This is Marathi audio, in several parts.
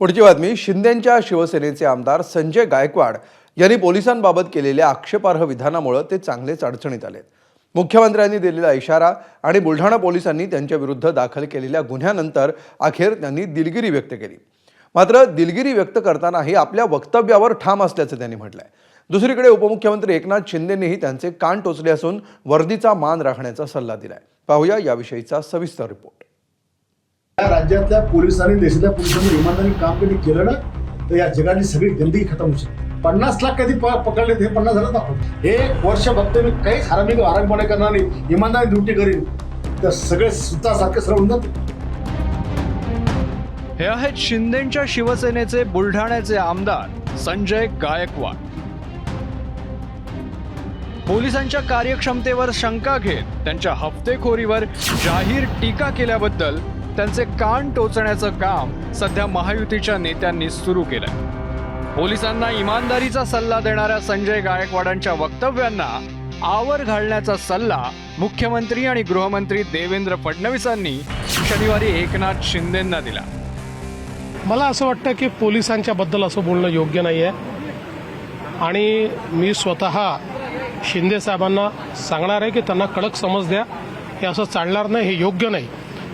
पुढची बातमी. शिंदेंच्या शिवसेनेचे आमदार संजय गायकवाड यांनी पोलिसांबाबत केलेल्या आक्षेपार्ह विधानामुळे ते चांगलेच अडचणीत आलेत. मुख्यमंत्र्यांनी दिलेला इशारा आणि बुलढाणा पोलिसांनी त्यांच्या विरुद्ध दाखल केलेल्या गुन्ह्यानंतर अखेर त्यांनी दिलगिरी व्यक्त केली. मात्र दिलगिरी व्यक्त करतानाही आपल्या वक्तव्यावर ठाम असल्याचं त्यांनी म्हटलंय. दुसरीकडे उपमुख्यमंत्री एकनाथ शिंदेंनीही त्यांचे कान टोचले असून वर्दीचा मान राखण्याचा सल्ला दिलाय. पाहूया याविषयीचा सविस्तर रिपोर्ट. या राज्यातल्या पोलिसांनी देशातल्या पोलिसांनी इमानदारी काम कधी केलं ना तर या जगाची सगळी गंदगी खतम होईल. 50 लाख कधी पकडले ते 50 झालं दाखवतो. हे वर्ष फक्त मी काही आरामपणे करणार नाही, इमानदारी ड्युटी करीन तर सगळे सुतासारखे सरळ होऊन जाते. हे आहेत शिंदेंच्या शिवसेनेचे बुलढाण्याचे आमदार संजय गायकवाड. पोलिसांच्या कार्यक्षमतेवर शंका घेत त्यांच्या हफ्तेखोरीवर जाहीर टीका केल्याबद्दल त्यांचे कान टोचण्याचं काम सध्या महायुतीच्या नेत्यांनी सुरू केलंय. पोलिसांना इमानदारीचा सल्ला देणाऱ्या संजय गायकवाडांच्या वक्तव्यांना आवर घालण्याचा सल्ला मुख्यमंत्री आणि गृहमंत्री देवेंद्र फडणवीसांनी शनिवारी एकनाथ शिंदेंना दिला. मला असं वाटतं की पोलिसांच्या बद्दल असं बोलणं योग्य नाही आहे आणि मी स्वतः शिंदे साहेबांना सांगणार आहे की त्यांना कडक समज द्या. हे असं चालणार नाही, हे योग्य नाही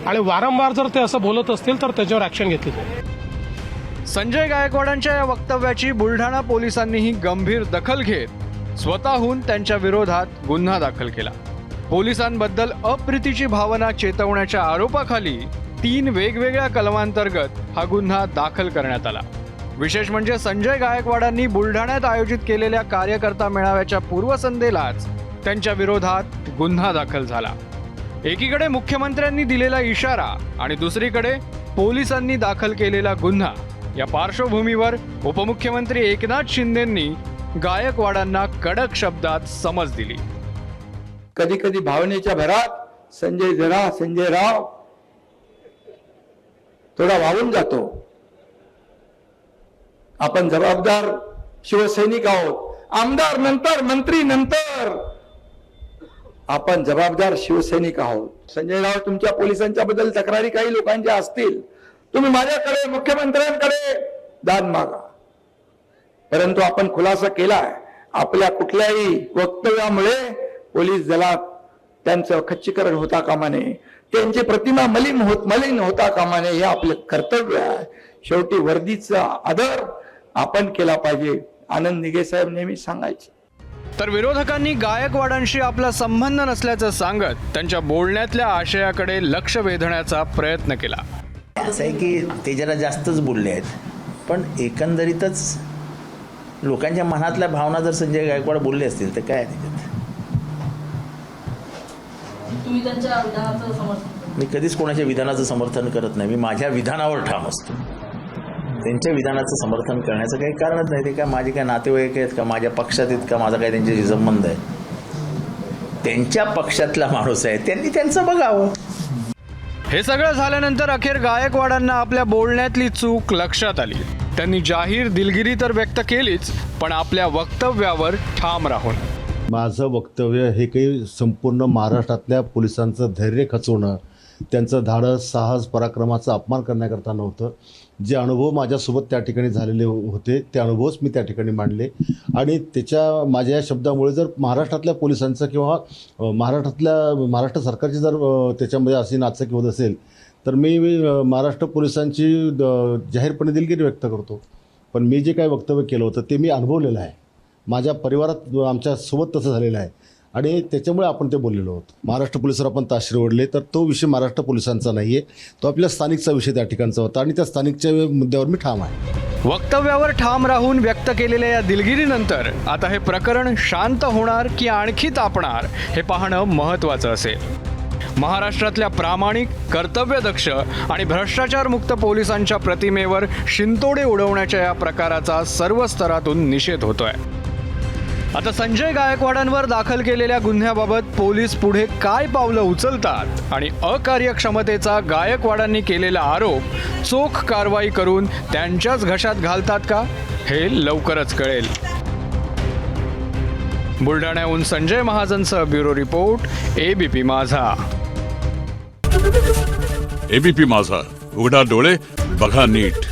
आणि वारंवार जर ते असं बोलत असतील तर त्याच्यावर ॲक्शन घेतली जाईल. संजय गायकवाडांच्या या वक्तव्याची बुलढाणा पोलिसांनीही गंभीर दखल घेत स्वतःहून त्यांच्या विरोधात गुन्हा दाखल केला. पोलिसांबद्दल अप्रितीची भावना चेतवण्याच्या आरोपाखाली 3 वेगवेगळ्या कलमांतर्गत हा गुन्हा दाखल करण्यात आला. विशेष म्हणजे संजय गायकवाडांनी बुलढाण्यात आयोजित केलेल्या कार्यकर्ता मेळाव्याच्या पूर्वसंध्येलाच त्यांच्या विरोधात गुन्हा दाखल झाला. एकीकडे मुख्यमंत्र्यांनी दिलेला इशारा आणि दुसरीकडे पोलिसांनी दाखल केलेला गुन्हा, या पार्श्वभूमीवर उपमुख्यमंत्री एकनाथ शिंदेंनी गायकवाडांना कडक शब्दात समज दिली. कधी कधी भावनेच्या भरात संजय राव थोडा वाहून जातो. आपण जबाबदार शिवसैनिक आहोत. आमदार नंतर, मंत्री नंतर, आपण जबाबदार शिवसैनिक आहोत. संजय राव, तुमच्या पोलिसांच्या बद्दल तक्रारी काही लोकांच्या असतील, तुम्ही माझ्याकडे, मुख्यमंत्र्यांकडे दाद मागा. परंतु आपण खुलासा केलाय, आपल्या कुठल्याही वक्तव्यामुळे पोलीस दलात त्यांचं खच्चीकरण होता कामा नये, त्यांची प्रतिमा मलिन होता कामा नये. हे आपलं कर्तव्य आहे. शेवटी वर्दीचा आदर आपण केला पाहिजे. आनंद निगे साहेब नेहमी सांगायचे. तर विरोधकांनी गायकवाडांशी आपला संबंध नसल्याचं सांगत त्यांच्या बोलण्यातल्या आशयाकडे लक्ष वेधण्याचा प्रयत्न केला. असं आहे की ते जरा जास्तच बोलले आहेत, पण एकंदरीतच लोकांच्या मनातल्या भावना जर संजय गायकवाड बोलले असतील तर काय त्याच्यात. तुम्ही त्यांच्या विधानाचं समर्थन? मी कधीच कोणाच्या विधानाचं समर्थन करत नाही. मी माझ्या विधानावर ठाम असतो. त्यांच्या विधानाचं समर्थन करण्याचं काही कारणच नाही. ते काय माझे काय नातेवाईक आहेत का, माझ्या पक्षात आहेत का, माझा काय त्यांच्याशी संबंध आहे. त्यांच्या पक्षातला माणूस आहे, त्यांनी त्यांचं बघावं. हे सगळं झाल्यानंतर अखेर गायकवाडांना आपल्या बोलण्यातली चूक लक्षात आली. त्यांनी जाहीर दिलगिरी तर व्यक्त केलीच, पण आपल्या वक्तव्यावर ठाम राहून. माझं वक्तव्य हे काही संपूर्ण महाराष्ट्रातल्या पोलिसांचं धैर्य खचवणं, त्यांचं धाडस, साहस, पराक्रमाचा अपमान करण्याकरता नव्हतं. जे अनुभव माझ्यासोबत त्या ठिकाणी झालेले होते ते अनुभवच मी त्या ठिकाणी मांडले आणि माझ्या या शब्दामुळे जर महाराष्ट्रातल्या पोलिसांचं किंवा महाराष्ट्र सरकारची जर त्याच्यामध्ये अशी नाचक्की होत असेल तर मी महाराष्ट्र पोलिसांची जाहीरपणे दिलगिरी व्यक्त करतो. पण मी जे काही वक्तव्य केलं होतं ते मी अनुभवलेलं आहे. माझ्या परिवारात आमच्यासोबत तसं झालेलं आहे आणि त्याच्यामुळे आपण ते बोललेलो आहोत. महाराष्ट्र पोलिसांवर आपण ताशेरे ओढले तर तो विषय महाराष्ट्र पोलिसांचा नाही आहे, तो आपल्या स्थानिकचा विषय त्या ठिकाणचा होता आणि त्या स्थानिकच्या मुद्द्यावर मी ठाम आहे. वक्तव्यावर ठाम राहून व्यक्त केलेल्या या दिलगिरीनंतर आता हे प्रकरण शांत होणार की आणखी तापणार हे पाहणं महत्त्वाचं असेल. महाराष्ट्रातल्या प्रामाणिक, कर्तव्यदक्ष आणि भ्रष्टाचारमुक्त पोलिसांच्या प्रतिमेवर शिंतोडे उडवण्याच्या या प्रकाराचा सर्व स्तरातून निषेध होतोय. आता संजय गायकवाडांवर दाखल केलेल्या गुन्ह्याबाबत पोलीस पुढे काय पावलं उचलतात आणि अकार्यक्षमतेचा गायकवाडांनी केलेला आरोप चोख कारवाई करून त्यांच्याच घशात घालतात का, हे लवकरच कळेल. बुलढाण्याहून संजय महाजनसह ब्युरो रिपोर्ट, एबीपी माझा. एबीपी माझा, उघडा डोळे बघा नीट.